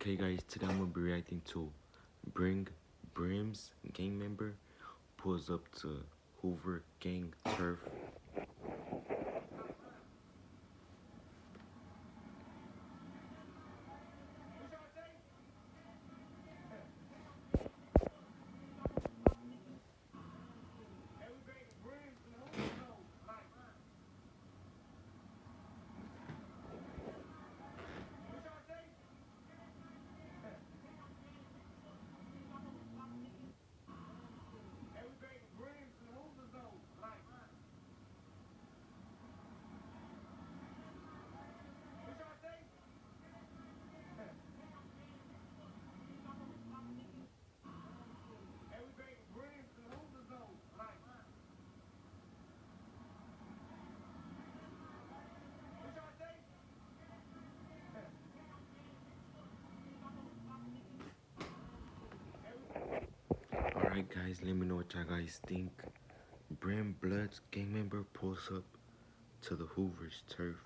Okay guys, today I'm gonna be reacting to brims gang member pulls up to Hoover gang turf. Alright guys, let me know what y'all guys think. Brim Bloods gang member pulls up to the Hoover's turf.